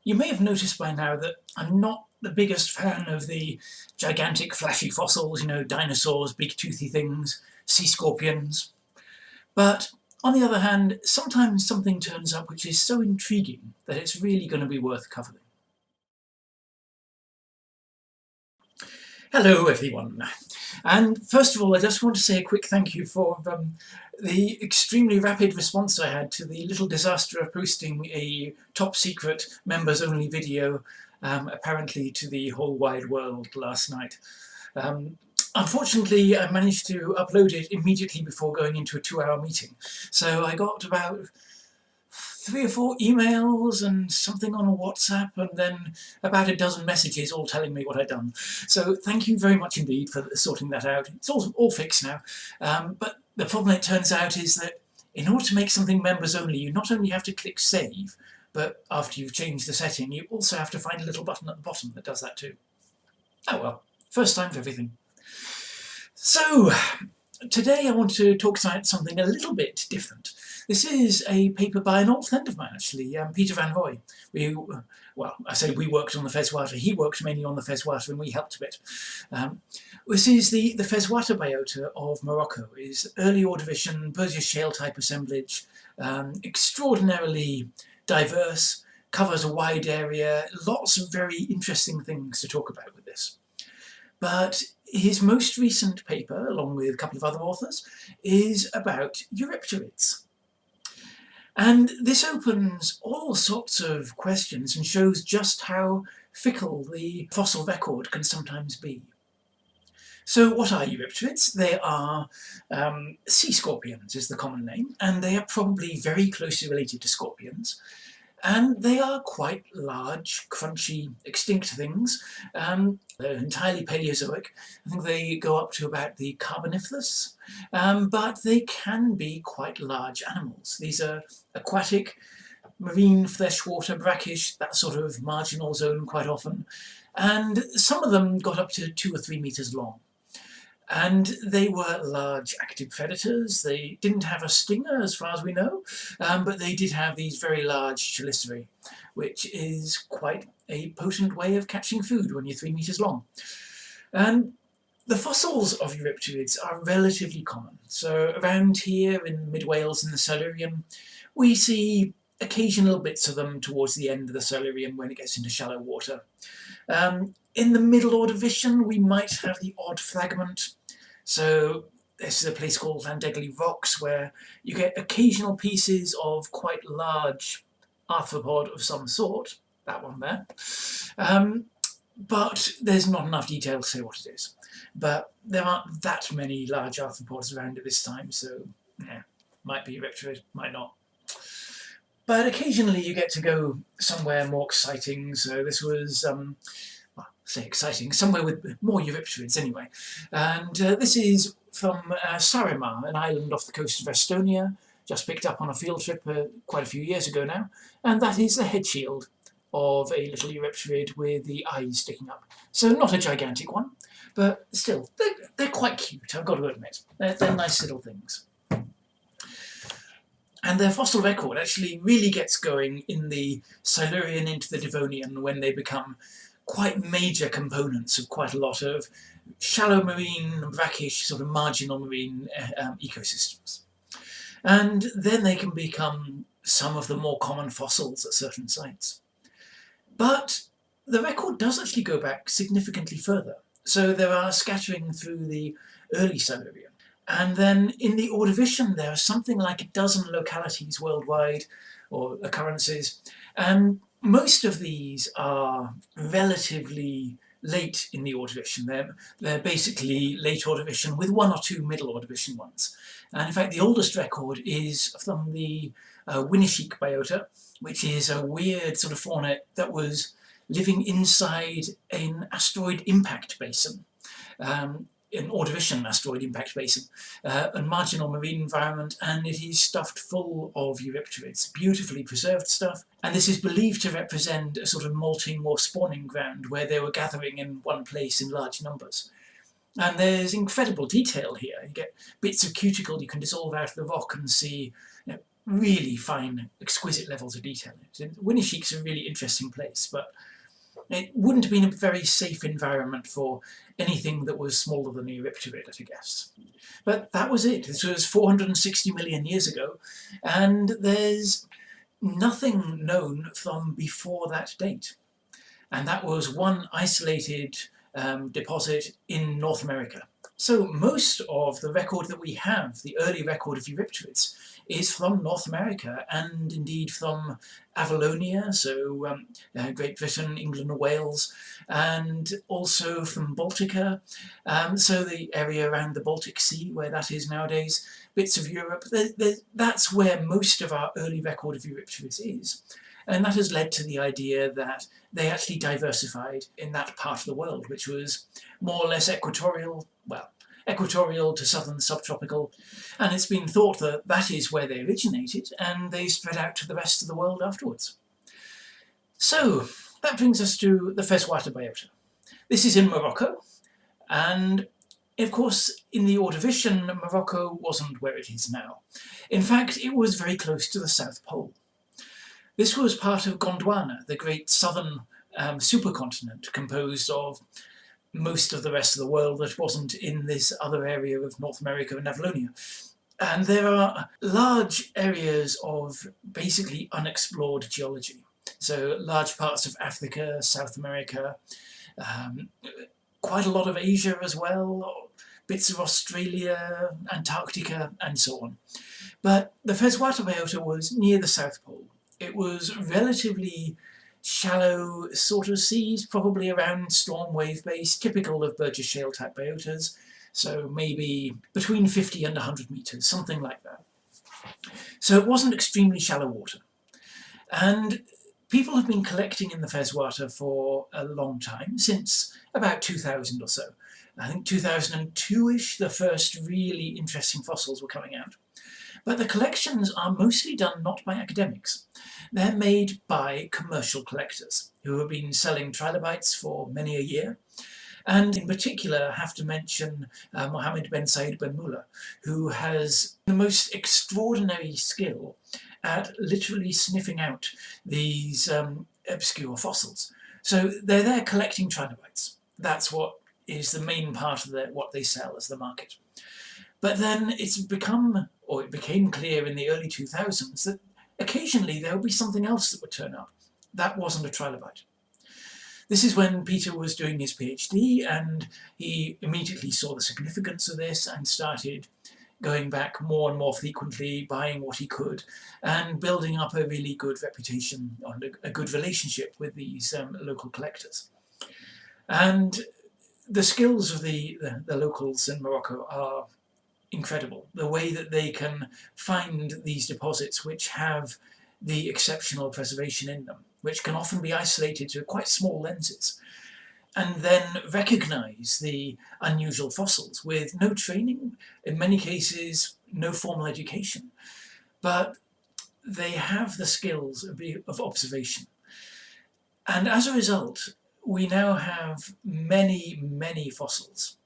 You may have noticed by now that I'm not the biggest fan of the gigantic flashy fossils, dinosaurs, big toothy things, sea scorpions. But on the other hand, sometimes something turns up which is so intriguing that it's really going to be worth covering. Hello everyone, and first of all I just want to say a quick thank you for the extremely rapid response I had to the little disaster of posting a top secret members only video apparently to the whole wide world last night. Unfortunately I managed to upload it immediately before going into a 2-hour meeting, so I got about 3 or 4 emails and something on WhatsApp, and then about a dozen messages all telling me what I'd done. So thank you very much indeed for sorting that out. It's all fixed now. But the problem, it turns out, is that in order to make something members only, you not only have to click save, but after you've changed the setting, you also have to find a little button at the bottom that does that too. Oh well, first time for everything. So today I want to talk about something a little bit different. This is a paper by an old friend of mine, actually, Peter Van Roy. I say we worked on the Fezwater. He worked mainly on the Fezwater, and we helped a bit. This is the Fezwater biota of Morocco. It's early Ordovician, Burgess Shale type assemblage, extraordinarily diverse, covers a wide area, lots of very interesting things to talk about with this. But his most recent paper, along with a couple of other authors, is about Eurypterids. And this opens all sorts of questions and shows just how fickle the fossil record can sometimes be. So what are Eurypterids? They are sea scorpions is the common name, and they are probably very closely related to scorpions. And they are quite large, crunchy, extinct things. They're entirely Paleozoic. I think they go up to about the Carboniferous, but they can be quite large animals. These are aquatic, marine, freshwater, brackish, that sort of marginal zone quite often. And some of them got up to 2 or 3 metres long. And they were large active predators. They didn't have a stinger as far as we know, but they did have these very large chelicerae, which is quite a potent way of catching food when you're 3 metres long. And the fossils of Eurypterids are relatively common. So around here in mid Wales in the Silurian, we see occasional bits of them towards the end of the Silurian when it gets into shallow water. In the middle Ordovician, we might have the odd fragment. So this is a place called Llandegli Rocks, where you get occasional pieces of quite large arthropod of some sort, that one there. But there's not enough detail to say what it is. But there aren't that many large arthropods around at this time, so yeah, might be Eurypterid, might not. But occasionally you get to go somewhere more exciting, so this was say exciting, somewhere with more Eurypterids anyway. And this is from Saaremaa, an island off the coast of Estonia, just picked up on a field trip quite a few years ago now, and that is the head shield of a little Eurypterid with the eyes sticking up. So not a gigantic one, but still, they're quite cute, I've got to admit. They're nice little things. And their fossil record actually really gets going in the Silurian into the Devonian, when they become quite major components of quite a lot of shallow marine, brackish, sort of marginal marine ecosystems. And then they can become some of the more common fossils at certain sites. But the record does actually go back significantly further. So there are scattering through the early Silurian. And then in the Ordovician, there are something like a dozen localities worldwide, or occurrences, and most of these are relatively late in the Ordovician. They're basically late Ordovician with 1 or 2 middle Ordovician ones. And in fact, the oldest record is from the Winishik biota, which is a weird sort of fauna that was living inside an asteroid impact basin. An Ordovician asteroid impact basin, a marginal marine environment, and it is stuffed full of Eurypterids, beautifully preserved stuff. And this is believed to represent a sort of molting or spawning ground where they were gathering in one place in large numbers. And there's incredible detail here. You get bits of cuticle you can dissolve out of the rock and see really fine, exquisite levels of detail. Winnesheik's a really interesting place, but it wouldn't have been a very safe environment for anything that was smaller than a Eurypterid at a guess. But that was it. This was 460 million years ago, and there's nothing known from before that date. And that was one isolated deposit in North America. So most of the record that we have, the early record of Eurypterids, is from North America, and indeed from Avalonia, so Great Britain, England and Wales, and also from Baltica, so the area around the Baltic Sea where that is nowadays, bits of Europe. That's where most of our early record of Eurypterids is. And that has led to the idea that they actually diversified in that part of the world, which was more or less equatorial, well, equatorial to southern subtropical, and it's been thought that that is where they originated, and they spread out to the rest of the world afterwards. So that brings us to the freshwater biota. This is in Morocco, and of course in the Ordovician, Morocco wasn't where it is now. In fact, it was very close to the South Pole. This was part of Gondwana, the great southern supercontinent composed of most of the rest of the world that wasn't in this other area of North America and Avalonia. And there are large areas of basically unexplored geology. So large parts of Africa, South America, quite a lot of Asia as well, bits of Australia, Antarctica, and so on. But the freshwater biota was near the South Pole. It was relatively shallow sort of seas, probably around storm wave base, typical of Burgess Shale type biotas, so maybe between 50 and 100 metres, something like that. So it wasn't extremely shallow water. And people have been collecting in the freshwater for a long time, since about 2000 or so. I think 2002-ish, the first really interesting fossils were coming out. But the collections are mostly done not by academics. They're made by commercial collectors who have been selling trilobites for many a year. And in particular, I have to mention Mohammed Ben Said Ben Mullah, who has the most extraordinary skill at literally sniffing out these obscure fossils. So they're there collecting trilobites. That's what is the main part of what they sell as the market. But then it became clear in the early 2000s that occasionally there would be something else that would turn up. That wasn't a trilobite. This is when Peter was doing his PhD, and he immediately saw the significance of this and started going back more and more frequently, buying what he could, and building up a really good reputation and a good relationship with these local collectors. And the skills of the locals in Morocco are incredible. The way that they can find these deposits which have the exceptional preservation in them, which can often be isolated to quite small lenses, and then recognise the unusual fossils with no training, in many cases no formal education, but they have the skills of observation. And as a result, we now have many, many fossils,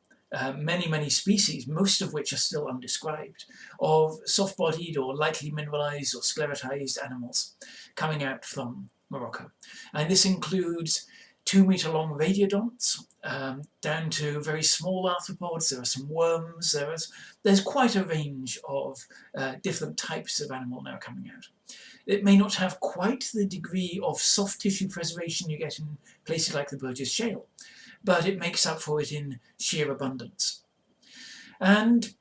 many species, most of which are still undescribed, of soft-bodied or lightly mineralised or sclerotized animals coming out from Morocco. And this includes 2-metre-long radiodonts, down to very small arthropods. There are some worms. There's quite a range of different types of animal now coming out. It may not have quite the degree of soft tissue preservation you get in places like the Burgess Shale, but it makes up for it in sheer abundance. And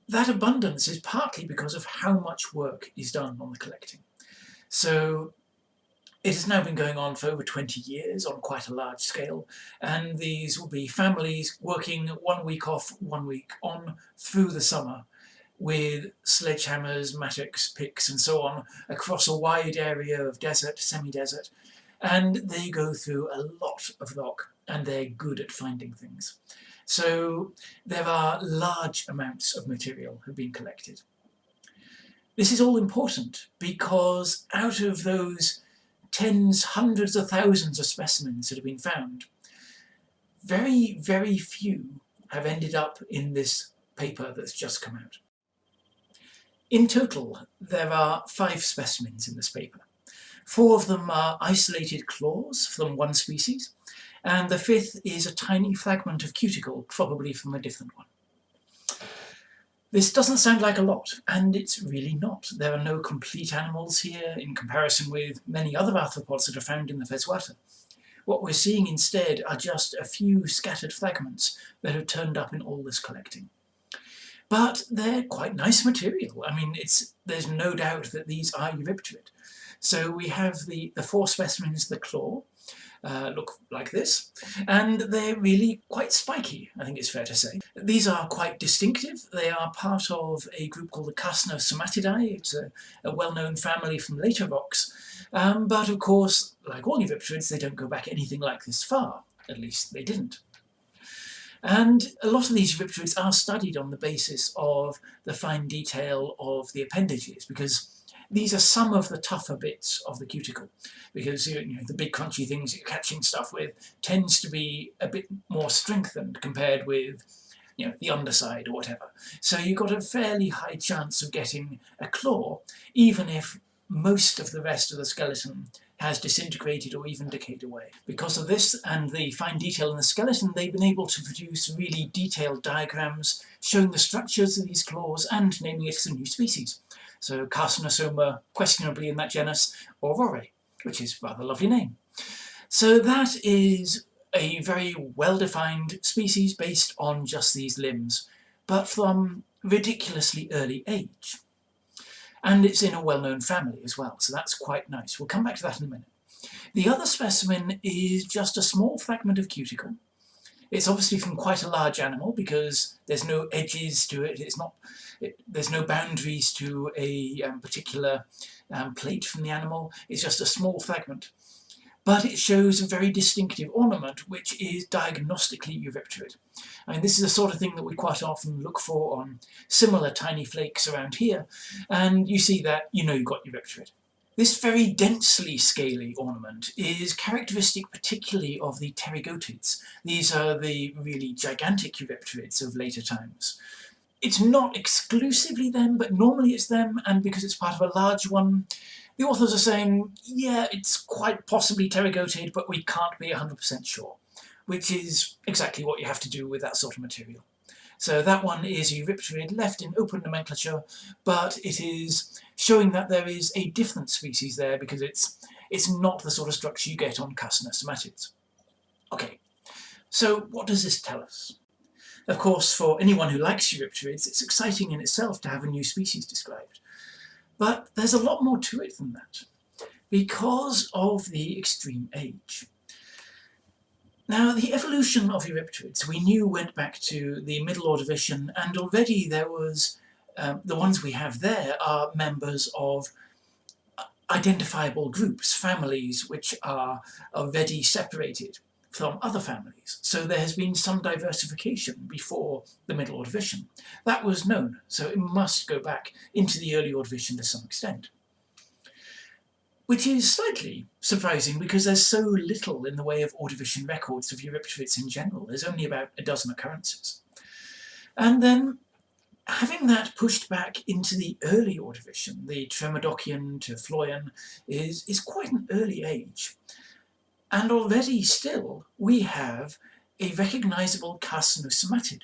that abundance is partly because of how much work is done on the collecting. So it has now been going on for over 20 years on quite a large scale, and these will be families working 1 week off, 1 week on through the summer with sledgehammers, mattocks, picks and so on across a wide area of desert, semi-desert, and they go through a lot of rock and they're good at finding things. So there are large amounts of material have been collected. This is all important because out of those tens, hundreds of thousands of specimens that have been found, very, very few have ended up in this paper that's just come out. In total, there are 5 specimens in this paper. 4 of them are isolated claws from one species, and the 5th is a tiny fragment of cuticle, probably from a different one. This doesn't sound like a lot, and it's really not. There are no complete animals here in comparison with many other arthropods that are found in the freshwater. What we're seeing instead are just a few scattered fragments that have turned up in all this collecting. But they're quite nice material. I mean, there's no doubt that these are Eurypterid. So we have the 4 specimens, the claw, look like this, and they're really quite spiky, I think it's fair to say. These are quite distinctive. They are part of a group called the Carcinosomatidae. It's a well-known family from later rocks, but of course, like all Eurypterids, they don't go back anything like this far. At least they didn't. And a lot of these Eurypterids are studied on the basis of the fine detail of the appendages, because these are some of the tougher bits of the cuticle, because the big crunchy things you're catching stuff with tends to be a bit more strengthened compared with the underside or whatever. So you've got a fairly high chance of getting a claw, even if most of the rest of the skeleton has disintegrated or even decayed away. Because of this and the fine detail in the skeleton, they've been able to produce really detailed diagrams showing the structures of these claws and naming it as a new species. So Carcinosoma, questionably in that genus, Aurore, which is a rather lovely name. So that is a very well-defined species based on just these limbs, but from ridiculously early age. And it's in a well-known family as well, so that's quite nice. We'll come back to that in a minute. The other specimen is just a small fragment of cuticle. It's obviously from quite a large animal because there's no edges to it. There's no boundaries to a particular plate from the animal. It's just a small fragment. But it shows a very distinctive ornament, which is diagnostically Eurypterid. I mean, this is the sort of thing that we quite often look for on similar tiny flakes around here, and you see that, you've got Eurypterid. This very densely scaly ornament is characteristic particularly of the pterygotids. These are the really gigantic Eurypterids of later times. It's not exclusively them, but normally it's them, and because it's part of a large one, the authors are saying, yeah, it's quite possibly pterygotid, but we can't be 100% sure, which is exactly what you have to do with that sort of material. So that one is Eurypterid, left in open nomenclature, but it is showing that there is a different species there because it's not the sort of structure you get on Carcinosomatids. Okay, so what does this tell us? Of course, for anyone who likes Eurypterids, it's exciting in itself to have a new species described. But there's a lot more to it than that, because of the extreme age. Now, the evolution of Eurypterids we knew went back to the Middle Ordovician, and already there was, the ones we have there are members of identifiable groups, families, which are already separated from other families. So there has been some diversification before the Middle Ordovician. That was known, so it must go back into the early Ordovician to some extent. Which is slightly surprising because there's so little in the way of Ordovician records of Eurypterids in general. There's only about a dozen occurrences. And then having that pushed back into the early Ordovician, the Tremodocian to Floyan, is quite an early age. And already still we have a recognisable Carcinosomatid.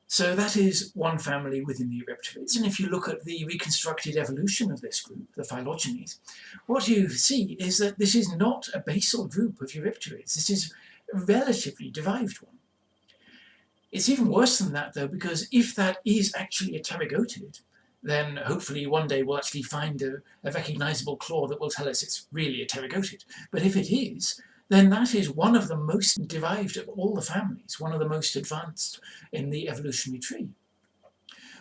So that is one family within the Eurypterids, and if you look at the reconstructed evolution of this group, the Phylogenies, what you see is that this is not a basal group of Eurypterids, this is a relatively derived one. It's even worse than that though, because if that is actually a pterygotid, then hopefully one day we'll actually find a recognisable claw that will tell us it's really a pterygotid. But if it is, then that is one of the most derived of all the families, one of the most advanced in the evolutionary tree.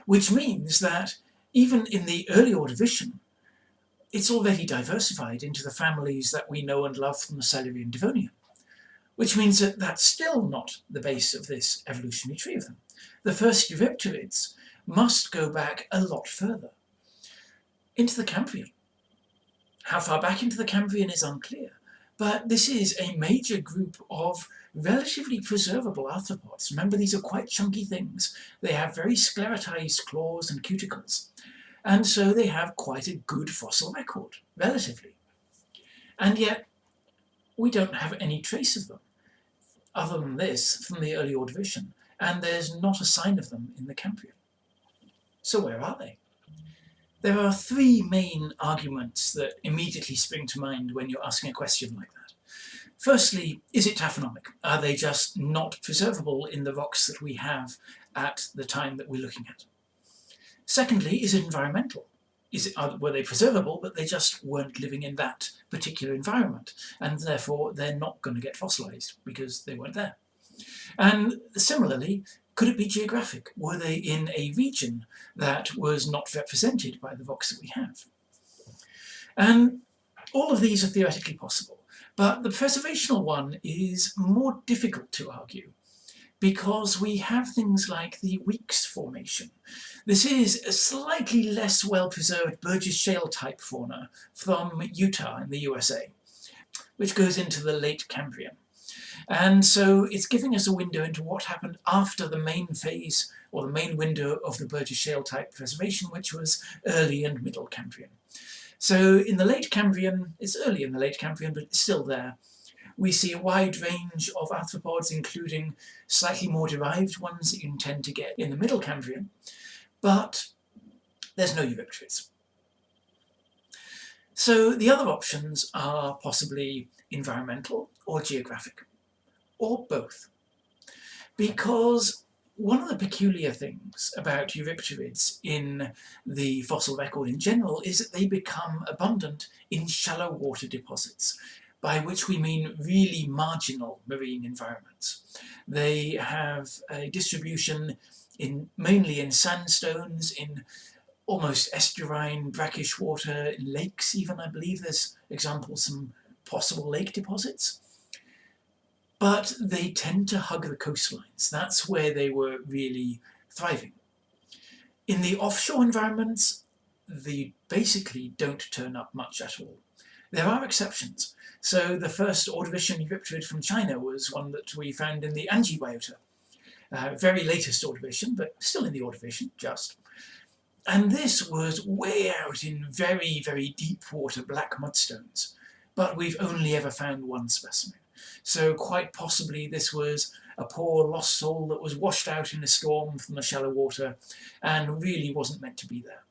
Which means that even in the early Ordovician, it's already diversified into the families that we know and love from the Silurian Devonian. Which means that that's still not the base of this evolutionary tree of them. The first Eurypterids must go back a lot further, into the Cambrian. How far back into the Cambrian is unclear, But this is a major group of relatively preservable arthropods. Remember, these are quite chunky things. They have very sclerotized claws and cuticles, and so they have quite a good fossil record, relatively. And yet, we don't have any trace of them, other than this, from the early Ordovician, and there's not a sign of them in the Cambrian. So where are they? There are three main arguments that immediately spring to mind when you're asking a question like that. Firstly, is it taphonomic? Are they just not preservable in the rocks that we have at the time that we're looking at? Secondly, is it environmental? Were they preservable, but they just weren't living in that particular environment, and therefore they're not going to get fossilized because they weren't there? And similarly, could it be geographic? Were they in a region that was not represented by the rocks that we have? And all of these are theoretically possible, but the preservational one is more difficult to argue, because we have things like the Weeks Formation. This is a slightly less well-preserved Burgess Shale type fauna from Utah in the USA, which goes into the late Cambrian. And so it's giving us a window into what happened after the main phase, or the main window of the Burgess Shale type preservation, which was early and middle Cambrian. So in the late Cambrian, it's early in the late Cambrian, but it's still there. We see a wide range of arthropods, including slightly more derived ones that you tend to get in the middle Cambrian, but there's no Eurypterids. So the other options are possibly environmental or geographic, or both. Because one of the peculiar things about Eurypterids in the fossil record in general is that they become abundant in shallow water deposits, by which we mean really marginal marine environments. They have a distribution mainly in sandstones, in almost estuarine, brackish water, in lakes even. I believe there's examples, some possible lake deposits. But they tend to hug the coastlines. That's where they were really thriving. In the offshore environments, they basically don't turn up much at all. There are exceptions. So the first Ordovician Eurypterid from China was one that we found in the Angie biota. Very latest Ordovician, but still in the Ordovician, just. And this was way out in very, very deep water black mudstones. But we've only ever found one specimen. So quite possibly this was a poor lost soul that was washed out in a storm from the shallow water and really wasn't meant to be there.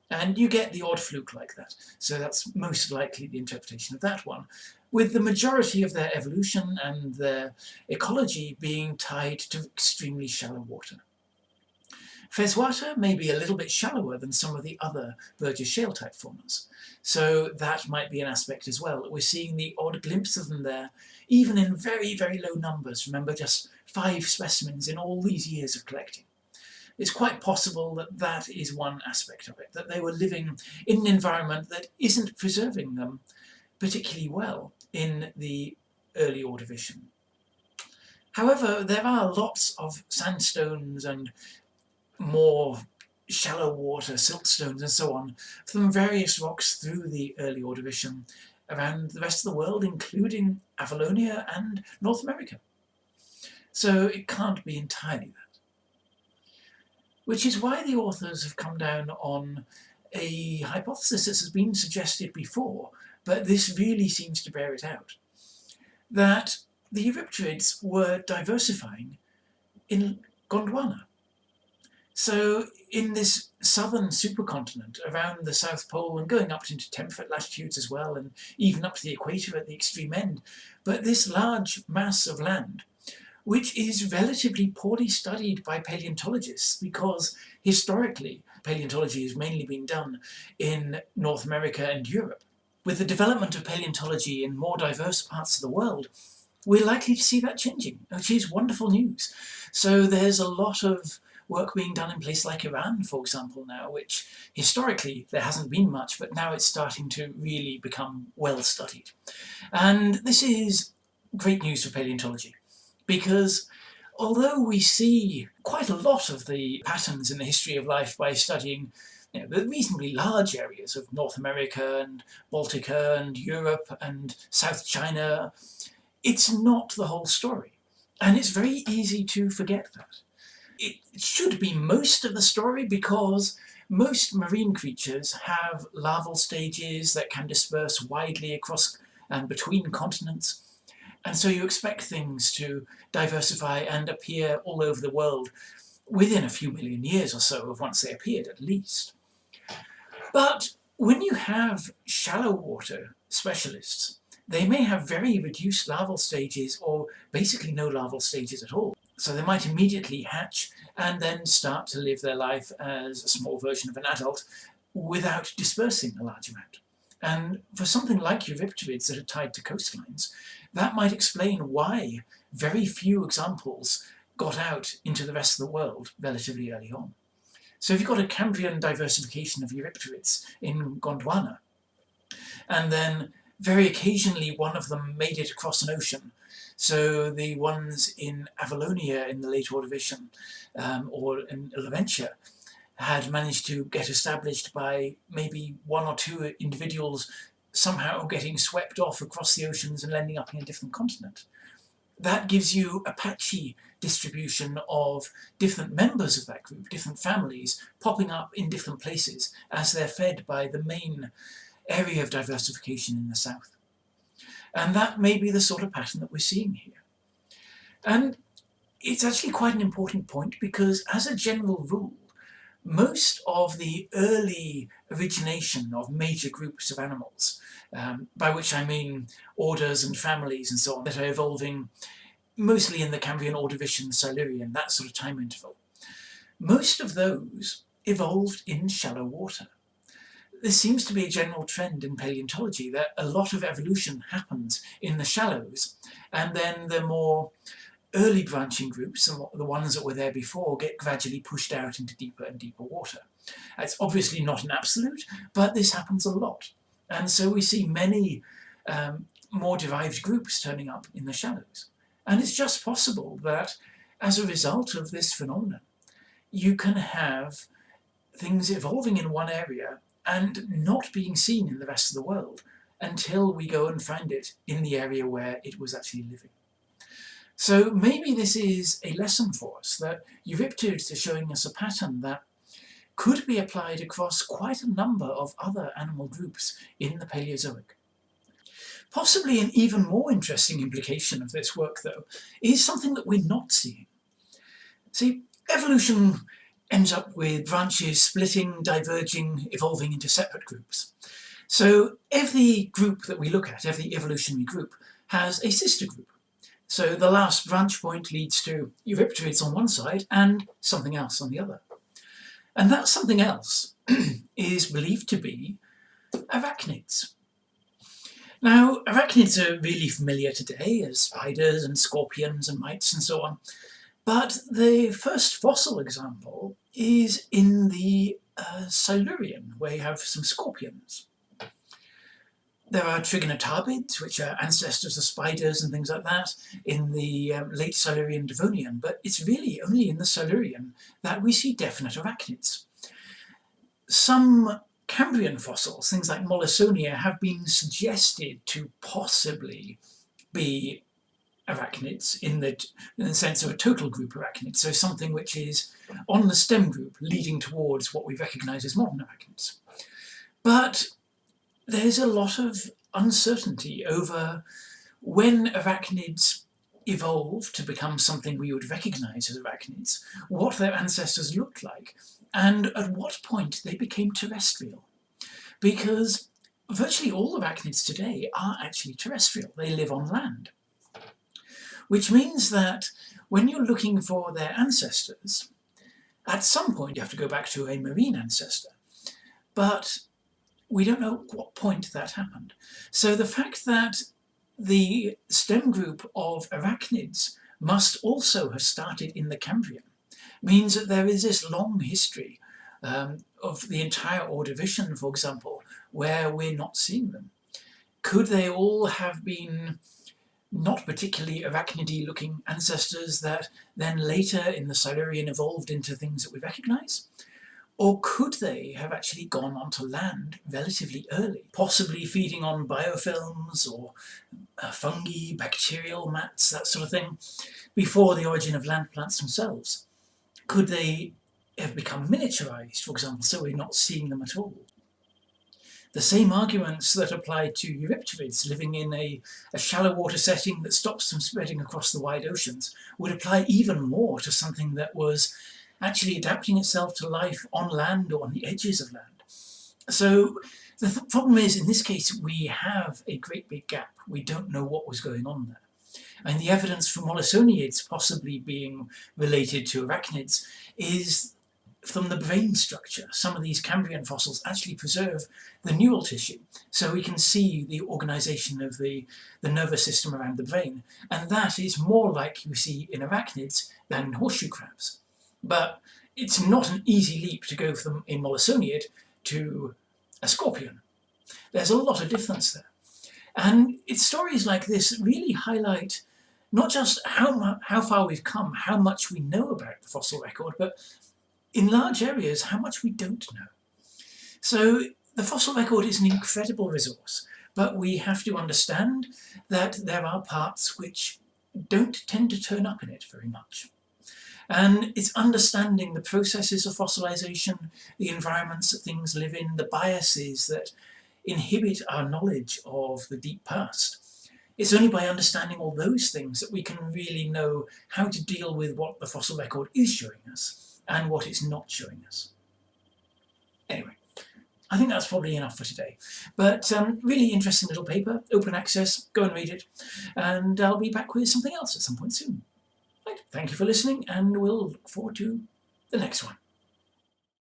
And you get the odd fluke like that, so that's most likely the interpretation of that one, with the majority of their evolution and their ecology being tied to extremely shallow water. Freshwater may be a little bit shallower than some of the other Burgess Shale type faunas, so that might be an aspect as well. We're seeing the odd glimpse of them there, even in very, very low numbers. Remember, just 5 specimens in all these years of collecting. It's quite possible that that is one aspect of it, that they were living in an environment that isn't preserving them particularly well in the early Ordovician. However, there are lots of sandstones and more shallow water, siltstones and so on, from various rocks through the early Ordovician around the rest of the world, including Avalonia and North America. So it can't be entirely that. Which is why the authors have come down on a hypothesis that has been suggested before, but this really seems to bear it out, that the Eurypterids were diversifying in Gondwana. So in this southern supercontinent around the South Pole and going up into temperate latitudes as well, and even up to the equator at the extreme end, but this large mass of land, which is relatively poorly studied by paleontologists, because historically paleontology has mainly been done in North America and Europe. With the development of paleontology in more diverse parts of the world, we're likely to see that changing, which is wonderful news. So there's a lot of work being done in places like Iran, for example, now, which historically there hasn't been much, but now it's starting to really become well studied. And this is great news for paleontology, because although we see quite a lot of the patterns in the history of life by studying the reasonably large areas of North America and Baltica and Europe and South China, it's not the whole story. And it's very easy to forget that. It should be most of the story because most marine creatures have larval stages that can disperse widely across and between continents. And so you expect things to diversify and appear all over the world within a few million years or so of once they appeared, at least. But when you have shallow water specialists, they may have very reduced larval stages or basically no larval stages at all. So they might immediately hatch and then start to live their life as a small version of an adult without dispersing a large amount. And for something like Eurypterids that are tied to coastlines, that might explain why very few examples got out into the rest of the world relatively early on. So if you've got a Cambrian diversification of Eurypterids in Gondwana, and then very occasionally one of them made it across an ocean, so the ones in Avalonia in the late Ordovician or in Laventia had managed to get established by maybe one or two individuals somehow getting swept off across the oceans and ending up in a different continent. That gives you a patchy distribution of different members of that group, different families, popping up in different places as they're fed by the main area of diversification in the south. And that may be the sort of pattern that we're seeing here. And it's actually quite an important point because, as a general rule, most of the early origination of major groups of animals, by which I mean orders and families and so on, that are evolving mostly in the Cambrian, Ordovician, Silurian, that sort of time interval, most of those evolved in shallow water. There seems to be a general trend in paleontology that a lot of evolution happens in the shallows, and then the more early branching groups, and the ones that were there before, get gradually pushed out into deeper and deeper water. It's obviously not an absolute, but this happens a lot. And so we see many more derived groups turning up in the shallows. And it's just possible that as a result of this phenomenon, you can have things evolving in one area and not being seen in the rest of the world until we go and find it in the area where it was actually living. So maybe this is a lesson for us, that Eurypterids are showing us a pattern that could be applied across quite a number of other animal groups in the Paleozoic. Possibly an even more interesting implication of this work, though, is something that we're not seeing. See, evolution ends up with branches splitting, diverging, evolving into separate groups. So every group that we look at, every evolutionary group, has a sister group. So the last branch point leads to Eurypterids on one side and something else on the other. And that something else is believed to be arachnids. Now, arachnids are really familiar today as spiders and scorpions and mites and so on. But the first fossil example is in the Silurian, where you have some scorpions. There are trigonotarbids, which are ancestors of spiders and things like that, in the late Silurian Devonian, but it's really only in the Silurian that we see definite arachnids. Some Cambrian fossils, things like Mollisonia, have been suggested to possibly be arachnids in the sense of a total group arachnid, so something which is on the stem group leading towards what we recognise as modern arachnids. But there's a lot of uncertainty over when arachnids evolve to become something we would recognise as arachnids, what their ancestors looked like, and at what point they became terrestrial. Because virtually all arachnids today are actually terrestrial. They live on land. Which means that when you're looking for their ancestors, at some point you have to go back to a marine ancestor. But we don't know at what point that happened. So the fact that the stem group of arachnids must also have started in the Cambrian means that there is this long history of the entire Ordovician, for example, where we're not seeing them. Could they all have been not particularly arachnidy looking ancestors that then later in the Silurian evolved into things that we recognise? Or could they have actually gone onto land relatively early, possibly feeding on biofilms or fungi, bacterial mats, that sort of thing, before the origin of land plants themselves? Could they have become miniaturized, for example, so we're not seeing them at all? The same arguments that apply to Eurypterids living in a shallow water setting that stops them spreading across the wide oceans would apply even more to something that was actually adapting itself to life on land or on the edges of land. So the problem is, in this case, we have a great big gap. We don't know what was going on there. And the evidence for mollusoniids possibly being related to arachnids is from the brain structure. Some of these Cambrian fossils actually preserve the neural tissue, so we can see the organisation of the nervous system around the brain, and that is more like we see in arachnids than in horseshoe crabs. But it's not an easy leap to go from a mollusoniid to a scorpion. There's a lot of difference there. And it's stories like this really highlight not just how far we've come, how much we know about the fossil record, but in large areas, how much we don't know. So the fossil record is an incredible resource, but we have to understand that there are parts which don't tend to turn up in it very much. And it's understanding the processes of fossilization, the environments that things live in, the biases that inhibit our knowledge of the deep past. It's only by understanding all those things that we can really know how to deal with what the fossil record is showing us and what it's not showing us. Anyway, I think that's probably enough for today. But really interesting little paper, open access, go and read it, and I'll be back with something else at some point soon. Right, thank you for listening, and we'll look forward to the next one.